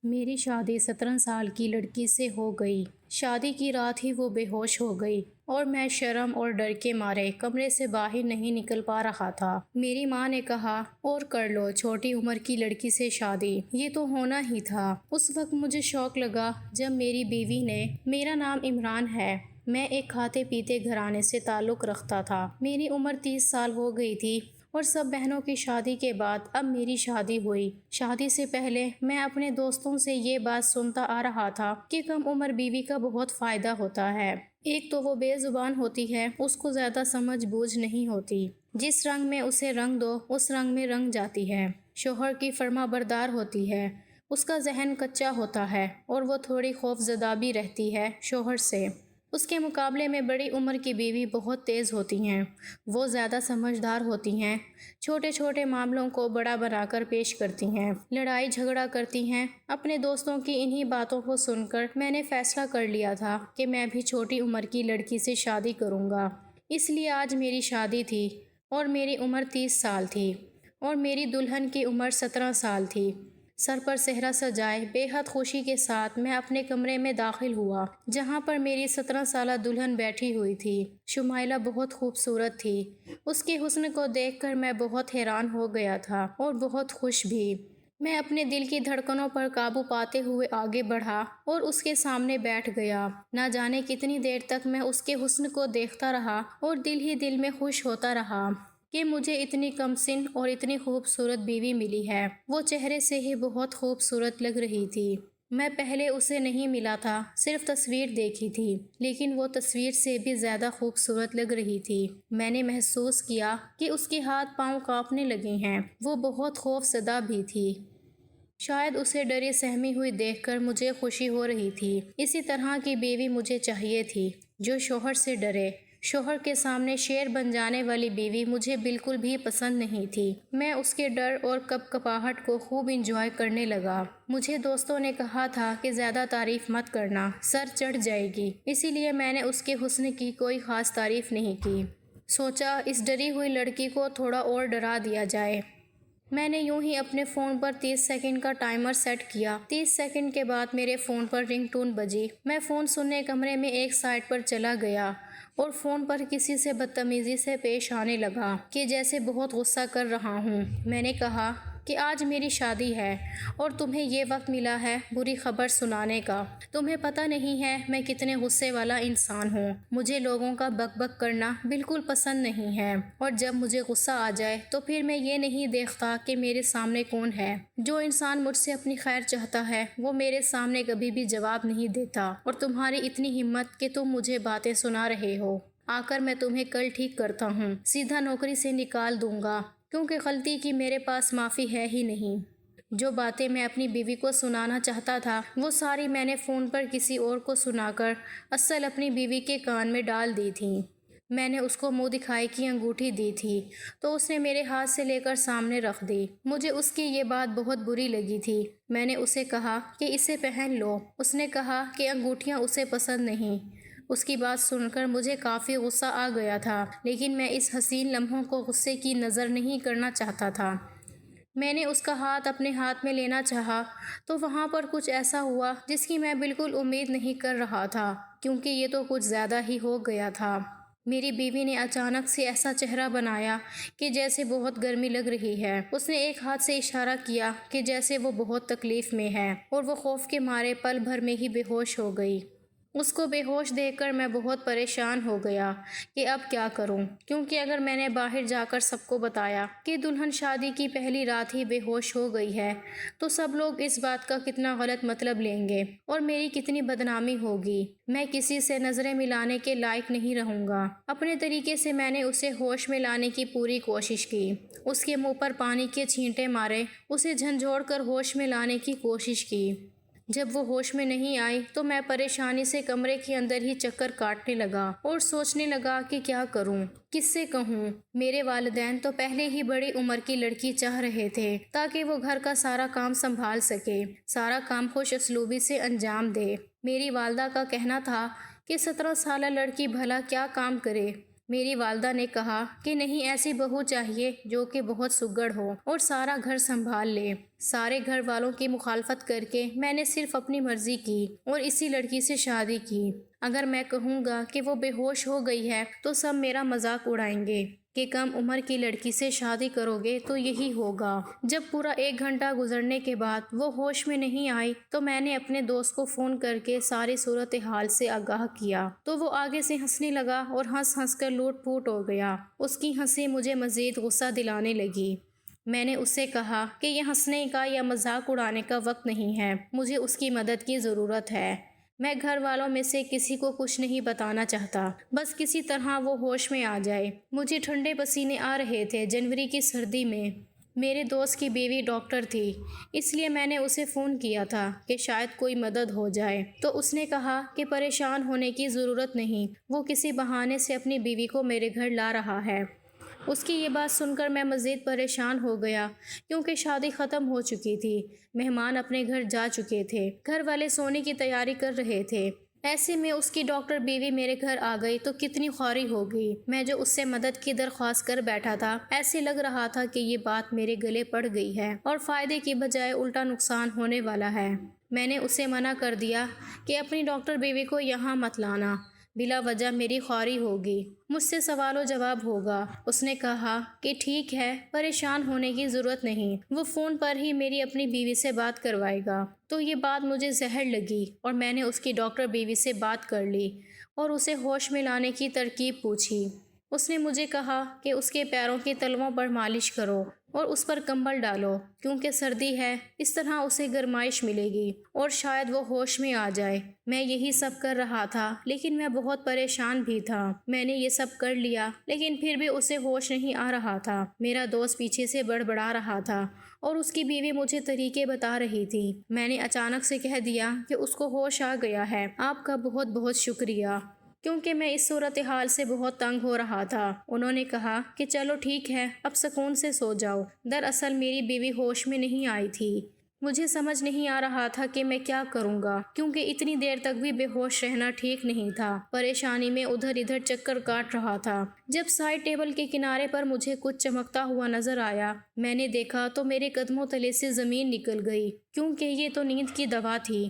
میری شادی 17 سال کی لڑکی سے ہو گئی۔ شادی کی رات ہی وہ بے ہوش ہو گئی اور میں شرم اور ڈر کے مارے کمرے سے باہر نہیں نکل پا رہا تھا۔ میری ماں نے کہا، اور کر لو چھوٹی عمر کی لڑکی سے شادی، یہ تو ہونا ہی تھا۔ اس وقت مجھے شوق لگا جب میری بیوی نے، میرا نام عمران ہے، میں ایک کھاتے پیتے گھرانے سے تعلق رکھتا تھا۔ میری عمر 30 سال ہو گئی تھی اور سب بہنوں کی شادی کے بعد اب میری شادی ہوئی۔ شادی سے پہلے میں اپنے دوستوں سے یہ بات سنتا آ رہا تھا کہ کم عمر بیوی کا بہت فائدہ ہوتا ہے۔ ایک تو وہ بے زبان ہوتی ہے، اس کو زیادہ سمجھ بوجھ نہیں ہوتی، جس رنگ میں اسے رنگ دو اس رنگ میں رنگ جاتی ہے۔ شوہر کی فرما بردار ہوتی ہے، اس کا ذہن کچا ہوتا ہے اور وہ تھوڑی خوف زدہ بھی رہتی ہے شوہر سے۔ اس کے مقابلے میں بڑی عمر کی بیوی بہت تیز ہوتی ہیں، وہ زیادہ سمجھدار ہوتی ہیں، چھوٹے چھوٹے معاملوں کو بڑا بنا کر پیش کرتی ہیں، لڑائی جھگڑا کرتی ہیں۔ اپنے دوستوں کی انہی باتوں کو سن کر میں نے فیصلہ کر لیا تھا کہ میں بھی چھوٹی عمر کی لڑکی سے شادی کروں گا۔ اس لیے آج میری شادی تھی اور میری عمر 30 سال تھی اور میری دلہن کی عمر 17 سال تھی۔ سر پر صحرا سجائے بے حد خوشی کے ساتھ میں اپنے کمرے میں داخل ہوا جہاں پر میری 17 سالہ دلہن بیٹھی ہوئی تھی۔ شمائلہ بہت خوبصورت تھی، اس کے حسن کو دیکھ کر میں بہت حیران ہو گیا تھا اور بہت خوش بھی۔ میں اپنے دل کی دھڑکنوں پر قابو پاتے ہوئے آگے بڑھا اور اس کے سامنے بیٹھ گیا۔ نہ جانے کتنی دیر تک میں اس کے حسن کو دیکھتا رہا اور دل ہی دل میں خوش ہوتا رہا کہ مجھے اتنی کم سن اور اتنی خوبصورت بیوی ملی ہے۔ وہ چہرے سے ہی بہت خوبصورت لگ رہی تھی۔ میں پہلے اسے نہیں ملا تھا، صرف تصویر دیکھی تھی، لیکن وہ تصویر سے بھی زیادہ خوبصورت لگ رہی تھی۔ میں نے محسوس کیا کہ اس کے ہاتھ پاؤں کانپنے لگے ہیں، وہ بہت خوف زدہ بھی تھی۔ شاید اسے ڈری سہمی ہوئی دیکھ کر مجھے خوشی ہو رہی تھی۔ اسی طرح کی بیوی مجھے چاہیے تھی، جو شوہر سے ڈرے۔ شوہر کے سامنے شیر بن جانے والی بیوی مجھے بالکل بھی پسند نہیں تھی۔ میں اس کے ڈر اور کپکپاہٹ کو خوب انجوائے کرنے لگا۔ مجھے دوستوں نے کہا تھا کہ زیادہ تعریف مت کرنا، سر چڑھ جائے گی، اسی لیے میں نے اس کے حسن کی کوئی خاص تعریف نہیں کی۔ سوچا اس ڈری ہوئی لڑکی کو تھوڑا اور ڈرا دیا جائے۔ میں نے یوں ہی اپنے فون پر 30 سیکنڈ کا ٹائمر سیٹ کیا۔ 30 سیکنڈ کے بعد میرے فون پر رنگ ٹون بجی۔ میں فون سننے کمرے میں ایک سائٹ پر چلا گیا اور فون پر کسی سے بدتمیزی سے پیش آنے لگا کہ جیسے بہت غصہ کر رہا ہوں۔ میں نے کہا کہ آج میری شادی ہے اور تمہیں یہ وقت ملا ہے بری خبر سنانے کا۔ تمہیں پتہ نہیں ہے میں کتنے غصے والا انسان ہوں۔ مجھے لوگوں کا بک بک کرنا بالکل پسند نہیں ہے اور جب مجھے غصہ آ جائے تو پھر میں یہ نہیں دیکھتا کہ میرے سامنے کون ہے۔ جو انسان مجھ سے اپنی خیر چاہتا ہے وہ میرے سامنے کبھی بھی جواب نہیں دیتا، اور تمہاری اتنی ہمت کہ تم مجھے باتیں سنا رہے ہو۔ آ کر میں تمہیں کل ٹھیک کرتا ہوں، سیدھا نوکری سے نکال دوں گا، کیونکہ غلطی کی میرے پاس معافی ہے ہی نہیں۔ جو باتیں میں اپنی بیوی کو سنانا چاہتا تھا وہ ساری میں نے فون پر کسی اور کو سنا کر اصل اپنی بیوی کے کان میں ڈال دی تھیں۔ میں نے اس کو منہ دکھائی کی انگوٹھی دی تھی تو اس نے میرے ہاتھ سے لے کر سامنے رکھ دی۔ مجھے اس کی یہ بات بہت بری لگی تھی۔ میں نے اسے کہا کہ اسے پہن لو۔ اس نے کہا کہ انگوٹھیاں اسے پسند نہیں۔ اس کی بات سن کر مجھے کافی غصہ آ گیا تھا، لیکن میں اس حسین لمحوں کو غصے کی نظر نہیں کرنا چاہتا تھا۔ میں نے اس کا ہاتھ اپنے ہاتھ میں لینا چاہا تو وہاں پر کچھ ایسا ہوا جس کی میں بالکل امید نہیں کر رہا تھا، کیونکہ یہ تو کچھ زیادہ ہی ہو گیا تھا۔ میری بیوی نے اچانک سے ایسا چہرہ بنایا کہ جیسے بہت گرمی لگ رہی ہے۔ اس نے ایک ہاتھ سے اشارہ کیا کہ جیسے وہ بہت تکلیف میں ہے، اور وہ خوف کے مارے پل بھر میں ہی بے ہوش ہو گئی۔ اس کو بے ہوش دیکھ کر میں بہت پریشان ہو گیا کہ اب کیا کروں، کیونکہ اگر میں نے باہر جا کر سب کو بتایا کہ دلہن شادی کی پہلی رات ہی بے ہوش ہو گئی ہے تو سب لوگ اس بات کا کتنا غلط مطلب لیں گے اور میری کتنی بدنامی ہوگی۔ میں کسی سے نظریں ملانے کے لائق نہیں رہوں گا۔ اپنے طریقے سے میں نے اسے ہوش میں لانے کی پوری کوشش کی، اس کے منہ پر پانی کے چھینٹے مارے، اسے جھنجھوڑ کر ہوش میں لانے کی کوشش کی۔ جب وہ ہوش میں نہیں آئی تو میں پریشانی سے کمرے کے اندر ہی چکر کاٹنے لگا اور سوچنے لگا کہ کیا کروں، کس سے کہوں۔ میرے والدین تو پہلے ہی بڑی عمر کی لڑکی چاہ رہے تھے تاکہ وہ گھر کا سارا کام سنبھال سکے، سارا کام خوش اسلوبی سے انجام دے۔ میری والدہ کا کہنا تھا کہ 17 سالہ لڑکی بھلا کیا کام کرے۔ میری والدہ نے کہا کہ نہیں، ایسی بہو چاہیے جو کہ بہت سگڑ ہو اور سارا گھر سنبھال لے۔ سارے گھر والوں کی مخالفت کر کے میں نے صرف اپنی مرضی کی اور اسی لڑکی سے شادی کی۔ اگر میں کہوں گا کہ وہ بے ہوش ہو گئی ہے تو سب میرا مذاق اڑائیں گے کہ کم عمر کی لڑکی سے شادی کرو گے تو یہی ہوگا۔ جب پورا 1 گھنٹہ گزرنے کے بعد وہ ہوش میں نہیں آئی تو میں نے اپنے دوست کو فون کر کے ساری صورتحال سے آگاہ کیا تو وہ آگے سے ہنسنے لگا اور ہنس ہنس کر لوٹ پوٹ ہو گیا۔ اس کی ہنسی مجھے مزید غصہ دلانے لگی۔ میں نے اس سے کہا کہ یہ ہنسنے کا یا مذاق اڑانے کا وقت نہیں ہے، مجھے اس کی مدد کی ضرورت ہے۔ میں گھر والوں میں سے کسی کو کچھ نہیں بتانا چاہتا، بس کسی طرح وہ ہوش میں آ جائے۔ مجھے ٹھنڈے پسینے آ رہے تھے جنوری کی سردی میں۔ میرے دوست کی بیوی ڈاکٹر تھی، اس لیے میں نے اسے فون کیا تھا کہ شاید کوئی مدد ہو جائے، تو اس نے کہا کہ پریشان ہونے کی ضرورت نہیں، وہ کسی بہانے سے اپنی بیوی کو میرے گھر لا رہا ہے۔ اس کی یہ بات سن کر میں مزید پریشان ہو گیا کیونکہ شادی ختم ہو چکی تھی، مہمان اپنے گھر جا چکے تھے، گھر والے سونے کی تیاری کر رہے تھے۔ ایسے میں اس کی ڈاکٹر بیوی میرے گھر آ گئی تو کتنی خواری ہو گئی۔ میں جو اس سے مدد کی درخواست کر بیٹھا تھا، ایسے لگ رہا تھا کہ یہ بات میرے گلے پڑ گئی ہے اور فائدے کی بجائے الٹا نقصان ہونے والا ہے۔ میں نے اسے منع کر دیا کہ اپنی ڈاکٹر بیوی کو یہاں مت لانا، بلا وجہ میری خواری ہوگی، مجھ سے سوال و جواب ہوگا۔ اس نے کہا کہ ٹھیک ہے، پریشان ہونے کی ضرورت نہیں، وہ فون پر ہی میری اپنی بیوی سے بات کروائے گا۔ تو یہ بات مجھے زہر لگی اور میں نے اس کی ڈاکٹر بیوی سے بات کر لی اور اسے ہوش میں لانے کی ترکیب پوچھی۔ اس نے مجھے کہا کہ اس کے پیروں کی تلوؤں پر مالش کرو اور اس پر کمبل ڈالو کیونکہ سردی ہے، اس طرح اسے گرمائش ملے گی اور شاید وہ ہوش میں آ جائے۔ میں یہی سب کر رہا تھا لیکن میں بہت پریشان بھی تھا۔ میں نے یہ سب کر لیا لیکن پھر بھی اسے ہوش نہیں آ رہا تھا۔ میرا دوست پیچھے سے بڑبڑا رہا تھا اور اس کی بیوی مجھے طریقے بتا رہی تھی۔ میں نے اچانک سے کہہ دیا کہ اس کو ہوش آ گیا ہے، آپ کا بہت بہت شکریہ، کیونکہ میں اس صورتحال سے بہت تنگ ہو رہا تھا۔ انہوں نے کہا کہ چلو ٹھیک ہے، اب سکون سے سو جاؤ۔ دراصل میری بیوی ہوش میں نہیں آئی تھی۔ مجھے سمجھ نہیں آ رہا تھا کہ میں کیا کروں گا کیونکہ اتنی دیر تک بھی بے ہوش رہنا ٹھیک نہیں تھا۔ پریشانی میں ادھر ادھر چکر کاٹ رہا تھا۔ جب سائڈ ٹیبل کے کنارے پر مجھے کچھ چمکتا ہوا نظر آیا، میں نے دیکھا تو میرے قدموں تلے سے زمین نکل گئی کیونکہ یہ تو نیند کی دوا تھی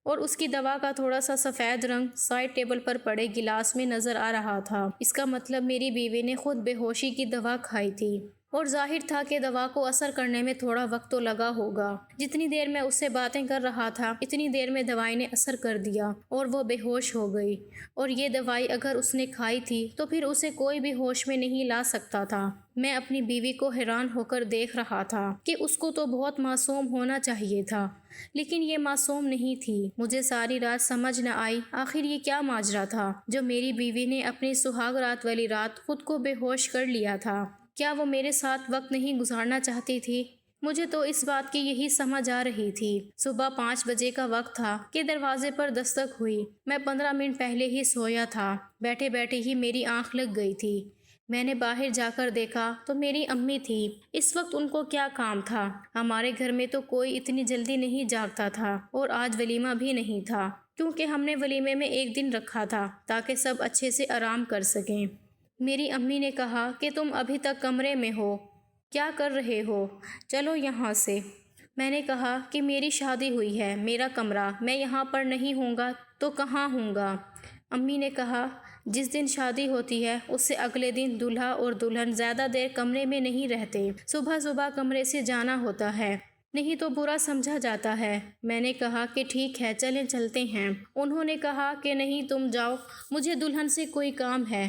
اور اس کی دوا کا تھوڑا سا سفید رنگ سائڈ ٹیبل پر پڑے گلاس میں نظر آ رہا تھا۔ اس کا مطلب میری بیوی نے خود بے ہوشی کی دوا کھائی تھی اور ظاہر تھا کہ دوا کو اثر کرنے میں تھوڑا وقت تو لگا ہوگا۔ جتنی دیر میں اس سے باتیں کر رہا تھا اتنی دیر میں دوائی نے اثر کر دیا اور وہ بے ہوش ہو گئی، اور یہ دوائی اگر اس نے کھائی تھی تو پھر اسے کوئی بھی ہوش میں نہیں لا سکتا تھا۔ میں اپنی بیوی کو حیران ہو کر دیکھ رہا تھا کہ اس کو تو بہت معصوم ہونا چاہیے تھا لیکن یہ معصوم نہیں تھی۔ مجھے ساری رات سمجھ نہ آئی آخر یہ کیا ماجرا تھا جو میری بیوی نے اپنی سہاگ رات والی رات خود کو بے ہوش کر لیا تھا۔ کیا وہ میرے ساتھ وقت نہیں گزارنا چاہتی تھی؟ مجھے تو اس بات کی یہی سمجھ آ رہی تھی۔ صبح 5 بجے کا وقت تھا کہ دروازے پر دستک ہوئی۔ میں 15 منٹ پہلے ہی سویا تھا۔ بیٹھے بیٹھے ہی میری آنکھ لگ گئی تھی۔ میں نے باہر جا کر دیکھا تو میری امی تھی۔ اس وقت ان کو کیا کام تھا؟ ہمارے گھر میں تو کوئی اتنی جلدی نہیں جاگتا تھا اور آج ولیمہ بھی نہیں تھا کیونکہ ہم نے ولیمے میں 1 دن رکھا تھا تاکہ سب اچھے سے آرام کر سکیں۔ میری امی نے کہا کہ تم ابھی تک کمرے میں ہو، کیا کر رہے ہو؟ چلو یہاں سے۔ میں نے کہا کہ میری شادی ہوئی ہے، میرا کمرہ، میں یہاں پر نہیں ہوں گا تو کہاں ہوں گا؟ امی نے کہا جس دن شادی ہوتی ہے اس سے اگلے دن دولہا اور دلہن زیادہ دیر کمرے میں نہیں رہتے، صبح صبح کمرے سے جانا ہوتا ہے، نہیں تو برا سمجھا جاتا ہے۔ میں نے کہا کہ ٹھیک ہے چلیں چلتے ہیں۔ انہوں نے کہا کہ نہیں تم جاؤ، مجھے دلہن سے کوئی کام ہے۔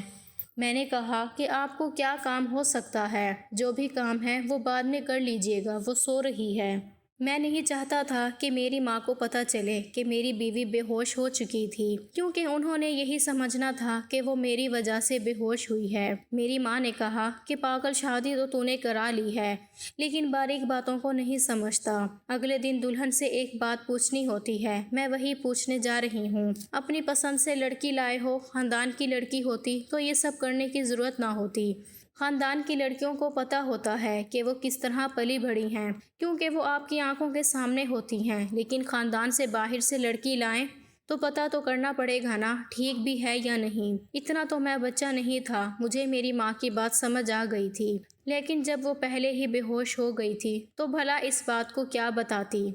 میں نے کہا کہ آپ کو کیا کام ہو سکتا ہے؟ جو بھی کام ہے وہ بعد میں کر لیجیے گا، وہ سو رہی ہے۔ میں نہیں چاہتا تھا کہ میری ماں کو پتہ چلے کہ میری بیوی بے ہوش ہو چکی تھی کیونکہ انہوں نے یہی سمجھنا تھا کہ وہ میری وجہ سے بے ہوش ہوئی ہے۔ میری ماں نے کہا کہ پاگل شادی تو نے کرا لی ہے لیکن باریک باتوں کو نہیں سمجھتا۔ اگلے دن دلہن سے ایک بات پوچھنی ہوتی ہے، میں وہی پوچھنے جا رہی ہوں۔ اپنی پسند سے لڑکی لائے ہو، خاندان کی لڑکی ہوتی تو یہ سب کرنے کی ضرورت نہ ہوتی۔ خاندان کی لڑکیوں کو پتہ ہوتا ہے کہ وہ کس طرح پلی بڑھی ہیں کیونکہ وہ آپ کی آنکھوں کے سامنے ہوتی ہیں، لیکن خاندان سے باہر سے لڑکی لائیں تو پتہ تو کرنا پڑے گا نا ٹھیک بھی ہے یا نہیں۔ اتنا تو میں بچہ نہیں تھا، مجھے میری ماں کی بات سمجھ آ گئی تھی، لیکن جب وہ پہلے ہی بے ہوش ہو گئی تھی تو بھلا اس بات کو کیا بتاتی۔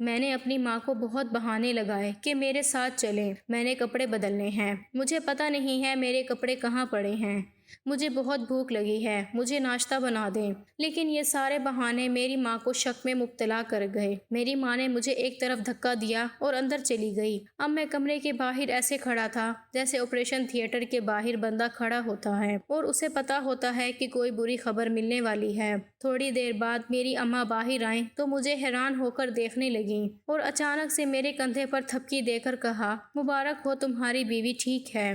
میں نے اپنی ماں کو بہت بہانے لگائے کہ میرے ساتھ چلیں، میں نے کپڑے بدلنے ہیں، مجھے پتہ نہیں ہے میرے کپڑے کہاں پڑے ہیں، مجھے بہت بھوک لگی ہے، مجھے ناشتہ بنا دیں۔ لیکن یہ سارے بہانے میری ماں کو شک میں مبتلا کر گئے۔ میری ماں نے مجھے ایک طرف دھکا دیا اور اندر چلی گئی۔ اب میں کمرے کے باہر ایسے کھڑا تھا جیسے آپریشن تھیٹر کے باہر بندہ کھڑا ہوتا ہے اور اسے پتا ہوتا ہے کہ کوئی بری خبر ملنے والی ہے۔ تھوڑی دیر بعد میری اماں باہر آئیں تو مجھے حیران ہو کر دیکھنے لگیں اور اچانک سے میرے کندھے پر تھپکی دے کر کہا، مبارک ہو تمہاری بیوی ٹھیک ہے۔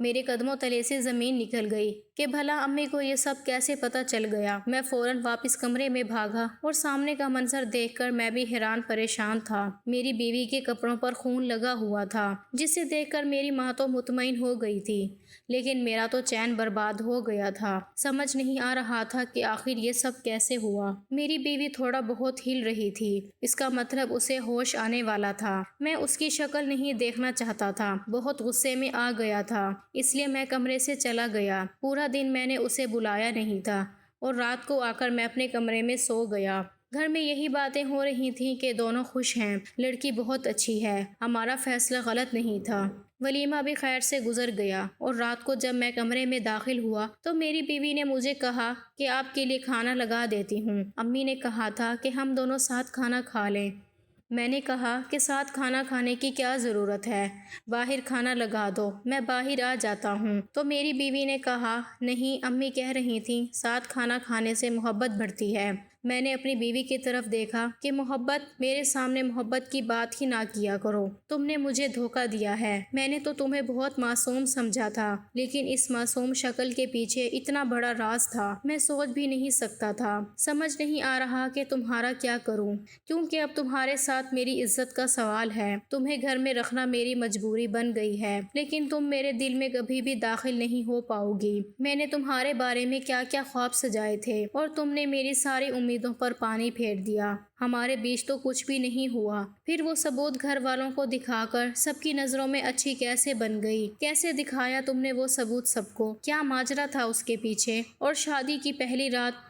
میرے قدموں تلے سے زمین نکل گئی کہ بھلا امی کو یہ سب کیسے پتہ چل گیا۔ میں فوراً واپس کمرے میں بھاگا اور سامنے کا منظر دیکھ کر میں بھی حیران پریشان تھا۔ میری بیوی کے کپڑوں پر خون لگا ہوا تھا، جسے دیکھ کر میری ماں تو مطمئن ہو گئی تھی، لیکن میرا تو چین برباد ہو گیا تھا۔ سمجھ نہیں آ رہا تھا کہ آخر یہ سب کیسے ہوا۔ میری بیوی تھوڑا بہت ہل رہی تھی، اس کا مطلب اسے ہوش آنے والا تھا۔ میں اس کی شکل نہیں دیکھنا چاہتا تھا، بہت غصے میں آ گیا تھا، اس لیے میں کمرے سے چلا گیا۔ پورا دن میں نے اسے بلایا نہیں تھا اور رات کو آ کر میں اپنے کمرے میں سو گیا۔ گھر میں یہی باتیں ہو رہی تھیں کہ دونوں خوش ہیں، لڑکی بہت اچھی ہے، ہمارا فیصلہ غلط نہیں تھا۔ ولیمہ بھی خیر سے گزر گیا اور رات کو جب میں کمرے میں داخل ہوا تو میری بیوی نے مجھے کہا کہ آپ کے لیے کھانا لگا دیتی ہوں، امی نے کہا تھا کہ ہم دونوں ساتھ کھانا کھا لیں۔ میں نے کہا کہ ساتھ کھانا کھانے کی کیا ضرورت ہے، باہر کھانا لگا دو، میں باہر آ جاتا ہوں۔ تو میری بیوی نے کہا، نہیں، امی کہہ رہی تھیں ساتھ کھانا کھانے سے محبت بڑھتی ہے۔ میں نے اپنی بیوی کی طرف دیکھا کہ محبت، میرے سامنے محبت کی بات ہی نہ کیا کرو، تم نے مجھے دھوکہ دیا ہے۔ میں نے تو تمہیں بہت معصوم سمجھا تھا، لیکن اس معصوم شکل کے پیچھے اتنا بڑا راز تھا، میں سوچ بھی نہیں سکتا تھا۔ سمجھ نہیں آ رہا کہ تمہارا کیا کروں، کیونکہ اب تمہارے ساتھ میری عزت کا سوال ہے۔ تمہیں گھر میں رکھنا میری مجبوری بن گئی ہے، لیکن تم میرے دل میں کبھی بھی داخل نہیں ہو پاؤ گی۔ میں نے تمہارے بارے میں کیا کیا خواب سجائے تھے اور تم نے میری ساری امیدوں پر پانی پھیر دیا۔ ہمارے بیچ تو کچھ بھی نہیں ہوا۔ پھر وہ ثبوت گھر والوں کو دکھا کر سب کی نظروں میں اچھی کیسے بن گئی؟ کیسے دکھایا تم نے وہ ثبوت سب کو؟ کیا ماجرا تھا اس کے پیچھے؟ اور شادی کی پہلی رات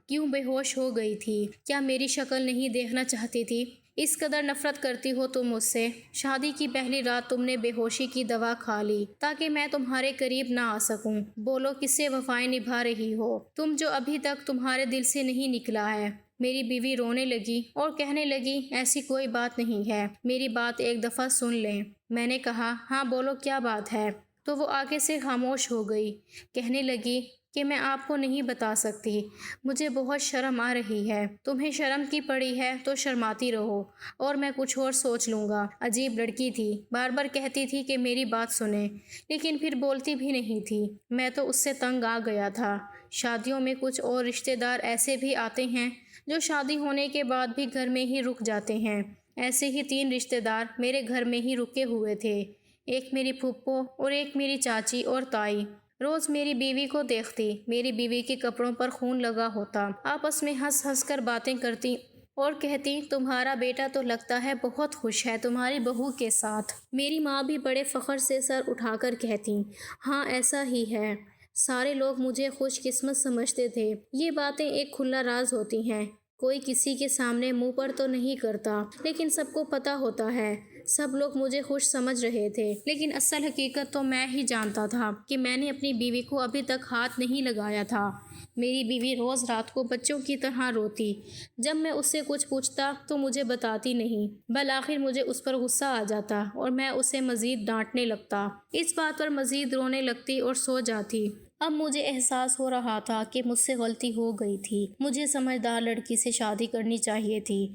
کیوں بے ہوش ہو گئی تھی؟ کیا میری شکل نہیں دیکھنا چاہتی تھی؟ اس قدر نفرت کرتی ہو تم مجھ سے؟ شادی کی پہلی رات تم نے بے ہوشی کی دوا کھا لی تاکہ میں تمہارے قریب نہ آ سکوں۔ بولو کس سے وفائیں نبھا رہی ہو تم جو ابھی تک تمہارے دل سے نہیں نکلا ہے؟ میری بیوی رونے لگی اور کہنے لگی، ایسی کوئی بات نہیں ہے، میری بات ایک دفعہ سن لیں۔ میں نے کہا، ہاں بولو کیا بات ہے؟ تو وہ آگے سے خاموش ہو گئی، کہنے لگی کہ میں آپ کو نہیں بتا سکتی، مجھے بہت شرم آ رہی ہے۔ تمہیں شرم کی پڑی ہے تو شرماتی رہو اور میں کچھ اور سوچ لوں گا۔ عجیب لڑکی تھی، بار بار کہتی تھی کہ میری بات سنیں، لیکن پھر بولتی بھی نہیں تھی۔ میں تو اس سے تنگ آ گیا تھا۔ شادیوں میں کچھ اور رشتہ دار ایسے بھی آتے ہیں جو شادی ہونے کے بعد بھی گھر میں ہی رک جاتے ہیں۔ ایسے ہی 3 رشتہ دار میرے گھر میں ہی رکے ہوئے تھے، ایک میری پھپھو اور ایک میری چاچی اور تائی۔ روز میری بیوی کو دیکھتی، میری بیوی کے کپڑوں پر خون لگا ہوتا، آپس میں ہنس ہنس کر باتیں کرتی اور کہتی، تمہارا بیٹا تو لگتا ہے بہت خوش ہے تمہاری بہو کے ساتھ۔ میری ماں بھی بڑے فخر سے سر اٹھا کر کہتی، ہاں ایسا ہی ہے، سارے لوگ مجھے خوش قسمت سمجھتے تھے۔ یہ باتیں ایک کھلا راز ہوتی ہیں، کوئی کسی کے سامنے منہ پر تو نہیں کرتا، لیکن سب کو پتہ ہوتا ہے۔ سب لوگ مجھے خوش سمجھ رہے تھے، لیکن اصل حقیقت تو میں ہی جانتا تھا کہ میں نے اپنی بیوی کو ابھی تک ہاتھ نہیں لگایا تھا۔ میری بیوی روز رات کو بچوں کی طرح روتی۔ جب میں اس سے کچھ پوچھتا تو مجھے بتاتی نہیں، بالآخر مجھے اس پر غصہ آ جاتا اور میں اسے مزید ڈانٹنے لگتا۔ اس بات پر مزید رونے لگتی اور سو جاتی۔ اب مجھے احساس ہو رہا تھا کہ مجھ سے غلطی ہو گئی تھی، مجھے سمجھدار لڑکی سے شادی کرنی چاہیے تھی۔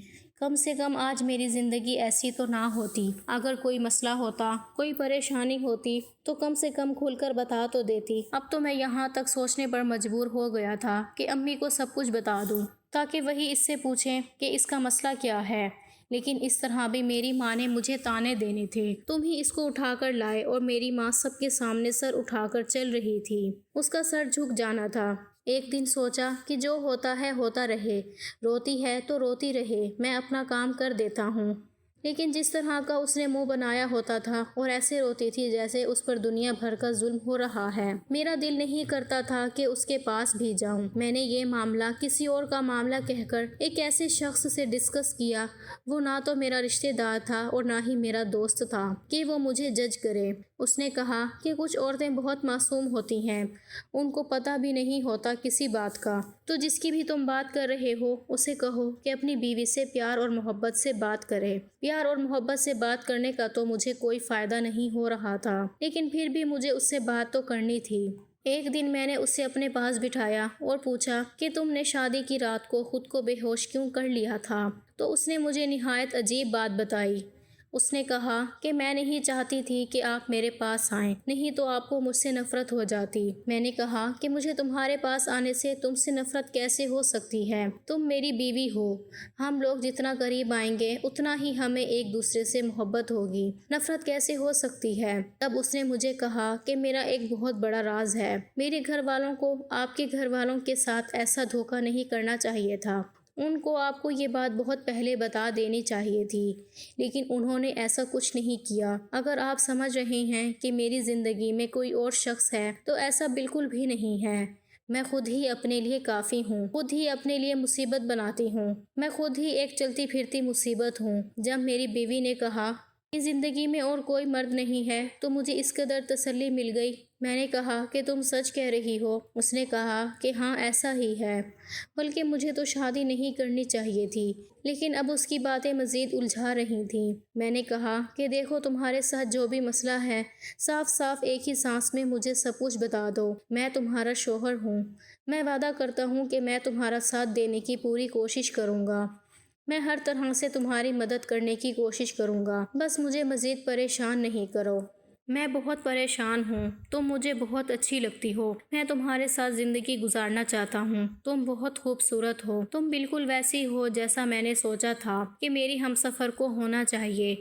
کم سے کم آج میری زندگی ایسی تو نہ ہوتی۔ اگر کوئی مسئلہ ہوتا، کوئی پریشانی ہوتی تو کم سے کم کھل کر بتا تو دیتی۔ اب تو میں یہاں تک سوچنے پر مجبور ہو گیا تھا کہ امی کو سب کچھ بتا دوں تاکہ وہی اس سے پوچھیں کہ اس کا مسئلہ کیا ہے، لیکن اس طرح بھی میری ماں نے مجھے تانے دینے تھے۔ تم ہی اس کو اٹھا کر لائے اور میری ماں سب کے سامنے سر اٹھا کر چل رہی تھی، اس کا سر جھک جانا تھا۔ ایک دن سوچا کہ جو ہوتا ہے ہوتا رہے، روتی ہے تو روتی رہے، میں اپنا کام کر دیتا ہوں۔ لیکن جس طرح کا اس نے منہ بنایا ہوتا تھا اور ایسے روتی تھی جیسے اس پر دنیا بھر کا ظلم ہو رہا ہے، میرا دل نہیں کرتا تھا کہ اس کے پاس بھی جاؤں۔ میں نے یہ معاملہ کسی اور کا معاملہ کہہ کر ایک ایسے شخص سے ڈسکس کیا، وہ نہ تو میرا رشتہ دار تھا اور نہ ہی میرا دوست تھا کہ وہ مجھے جج کرے۔ اس نے کہا کہ کچھ عورتیں بہت معصوم ہوتی ہیں، ان کو پتہ بھی نہیں ہوتا کسی بات کا، تو جس کی بھی تم بات کر رہے ہو اسے کہو کہ اپنی بیوی سے پیار اور محبت سے بات کرے۔ پیار اور محبت سے بات کرنے کا تو مجھے کوئی فائدہ نہیں ہو رہا تھا، لیکن پھر بھی مجھے اس سے بات تو کرنی تھی۔ ایک دن میں نے اسے اپنے پاس بٹھایا اور پوچھا کہ تم نے شادی کی رات کو خود کو بے ہوش کیوں کر لیا تھا؟ تو اس نے مجھے نہایت عجیب بات بتائی۔ اس نے کہا کہ میں نہیں چاہتی تھی کہ آپ میرے پاس آئیں، نہیں تو آپ کو مجھ سے نفرت ہو جاتی۔ میں نے کہا کہ مجھے تمہارے پاس آنے سے تم سے نفرت کیسے ہو سکتی ہے؟ تم میری بیوی ہو، ہم لوگ جتنا قریب آئیں گے اتنا ہی ہمیں ایک دوسرے سے محبت ہوگی، نفرت کیسے ہو سکتی ہے؟ تب اس نے مجھے کہا کہ میرا ایک بہت بڑا راز ہے، میرے گھر والوں کو آپ کے گھر والوں کے ساتھ ایسا دھوکہ نہیں کرنا چاہیے تھا، ان کو آپ کو یہ بات بہت پہلے بتا دینی چاہیے تھی، لیکن انہوں نے ایسا کچھ نہیں کیا۔ اگر آپ سمجھ رہے ہیں کہ میری زندگی میں کوئی اور شخص ہے تو ایسا بالکل بھی نہیں ہے۔ میں خود ہی اپنے لیے کافی ہوں، خود ہی اپنے لیے مصیبت بناتی ہوں، میں خود ہی ایک چلتی پھرتی مصیبت ہوں۔ جب میری بیوی نے کہا کہ زندگی میں اور کوئی مرد نہیں ہے تو مجھے اس قدر تسلی مل گئی۔ میں نے کہا کہ تم سچ کہہ رہی ہو؟ اس نے کہا کہ ہاں ایسا ہی ہے، بلکہ مجھے تو شادی نہیں کرنی چاہیے تھی، لیکن اب اس کی باتیں مزید الجھا رہی تھیں۔ میں نے کہا کہ دیکھو تمہارے ساتھ جو بھی مسئلہ ہے، صاف صاف ایک ہی سانس میں مجھے سب کچھ بتا دو۔ میں تمہارا شوہر ہوں، میں وعدہ کرتا ہوں کہ میں تمہارا ساتھ دینے کی پوری کوشش کروں گا، میں ہر طرح سے تمہاری مدد کرنے کی کوشش کروں گا، بس مجھے مزید پریشان نہیں کرو۔ میں بہت پریشان ہوں، تم مجھے بہت اچھی لگتی ہو، میں تمہارے ساتھ زندگی گزارنا چاہتا ہوں، تم بہت خوبصورت ہو، تم بالکل ویسی ہو جیسا میں نے سوچا تھا کہ میری ہمسفر کو ہونا چاہیے۔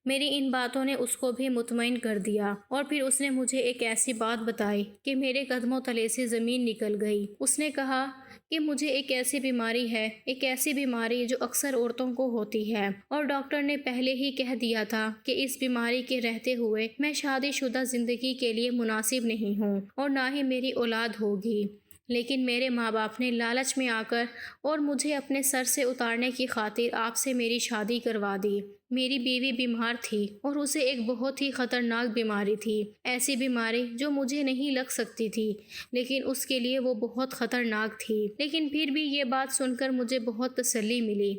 میری ان باتوں نے اس کو بھی مطمئن کر دیا، اور پھر اس نے مجھے ایک ایسی بات بتائی کہ میرے قدموں تلے سے زمین نکل گئی۔ اس نے کہا کہ مجھے ایک ایسی بیماری ہے، ایک ایسی بیماری جو اکثر عورتوں کو ہوتی ہے، اور ڈاکٹر نے پہلے ہی کہہ دیا تھا کہ اس بیماری کے رہتے ہوئے میں شادی شدہ زندگی کے لیے مناسب نہیں ہوں اور نہ ہی میری اولاد ہوگی، لیکن میرے ماں باپ نے لالچ میں آ کر اور مجھے اپنے سر سے اتارنے کی خاطر آپ سے میری شادی کروا دی۔ میری بیوی بیمار تھی اور اسے ایک بہت ہی خطرناک بیماری تھی، ایسی بیماری جو مجھے نہیں لگ سکتی تھی، لیکن اس کے لیے وہ بہت خطرناک تھی۔ لیکن پھر بھی یہ بات سن کر مجھے بہت تسلی ملی،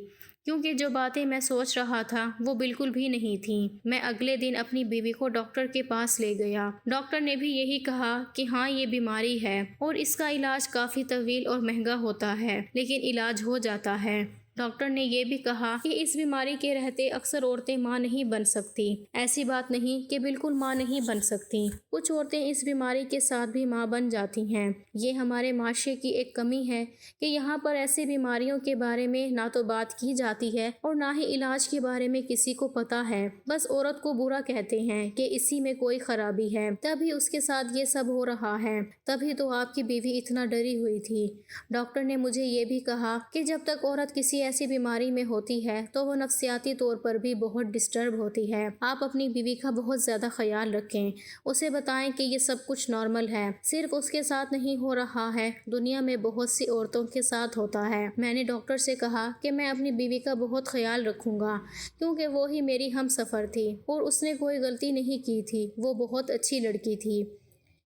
کیونکہ جو باتیں میں سوچ رہا تھا وہ بالکل بھی نہیں تھیں۔ میں اگلے دن اپنی بیوی کو ڈاکٹر کے پاس لے گیا۔ ڈاکٹر نے بھی یہی کہا کہ ہاں یہ بیماری ہے اور اس کا علاج کافی طویل اور مہنگا ہوتا ہے، لیکن علاج ہو جاتا ہے۔ ڈاکٹر نے یہ بھی کہا کہ اس بیماری کے رہتے اکثر عورتیں ماں نہیں بن سکتی۔ ایسی بات نہیں کہ بالکل ماں نہیں بن سکتی، کچھ عورتیں اس بیماری کے ساتھ بھی ماں بن جاتی ہیں۔ یہ ہمارے معاشرے کی ایک کمی ہے کہ یہاں پر ایسی بیماریوں کے بارے میں نہ تو بات کی جاتی ہے اور نہ ہی علاج کے بارے میں کسی کو پتہ ہے، بس عورت کو برا کہتے ہیں کہ اسی میں کوئی خرابی ہے، تبھی اس کے ساتھ یہ سب ہو رہا ہے، تبھی تو آپ کی بیوی اتنا ڈری ہوئی تھی۔ ڈاکٹر نے مجھے یہ بھی کہا کہ جب تک عورت کسی ایسی بیماری میں ہوتی ہے تو وہ نفسیاتی طور پر بھی بہت ڈسٹرب ہوتی ہے۔ آپ اپنی بیوی کا بہت زیادہ خیال رکھیں، اسے بتائیں کہ یہ سب کچھ نارمل ہے، صرف اس کے ساتھ نہیں ہو رہا ہے، دنیا میں بہت سی عورتوں کے ساتھ ہوتا ہے۔ میں نے ڈاکٹر سے کہا کہ میں اپنی بیوی کا بہت خیال رکھوں گا، کیونکہ وہ ہی میری ہم سفر تھی اور اس نے کوئی غلطی نہیں کی تھی، وہ بہت اچھی لڑکی تھی۔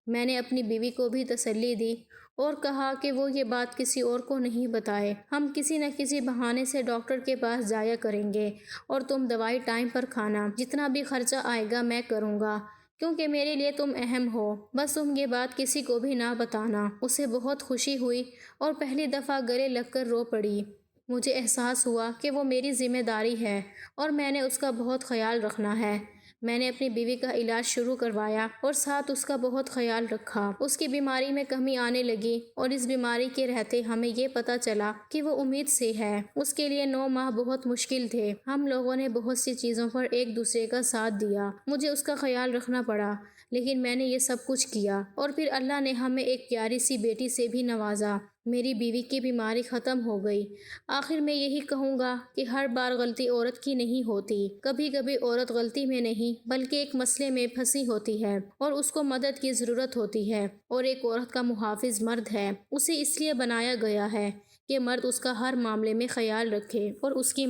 میں نے اپنی بیوی کو بھی تسلی دی اور کہا کہ وہ یہ بات کسی اور کو نہیں بتائے، ہم کسی نہ کسی بہانے سے ڈاکٹر کے پاس جایا کریں گے، اور تم دوائی ٹائم پر کھانا، جتنا بھی خرچہ آئے گا میں کروں گا، کیونکہ میرے لیے تم اہم ہو، بس تم یہ بات کسی کو بھی نہ بتانا۔ اسے بہت خوشی ہوئی اور پہلی دفعہ گلے لگ کر رو پڑی۔ مجھے احساس ہوا کہ وہ میری ذمہ داری ہے اور میں نے اس کا بہت خیال رکھنا ہے۔ میں نے اپنی بیوی کا علاج شروع کروایا اور ساتھ اس کا بہت خیال رکھا۔ اس کی بیماری میں کمی آنے لگی اور اس بیماری کے رہتے ہمیں یہ پتہ چلا کہ وہ امید سے ہے۔ اس کے لیے 9 ماہ بہت مشکل تھے، ہم لوگوں نے بہت سی چیزوں پر ایک دوسرے کا ساتھ دیا، مجھے اس کا خیال رکھنا پڑا، لیکن میں نے یہ سب کچھ کیا، اور پھر اللہ نے ہمیں ایک پیاری سی بیٹی سے بھی نوازا۔ میری بیوی کی بیماری ختم ہو گئی۔ آخر میں یہی کہوں گا کہ ہر بار غلطی عورت کی نہیں ہوتی۔ کبھی کبھی عورت غلطی میں نہیں بلکہ ایک مسئلے میں پھنسی ہوتی ہے اور اس کو مدد کی ضرورت ہوتی ہے، اور ایک عورت کا محافظ مرد ہے۔ اسے اس لیے بنایا گیا ہے کہ مرد اس کا ہر معاملے میں خیال رکھے اور اس کی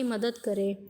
مدد کرے۔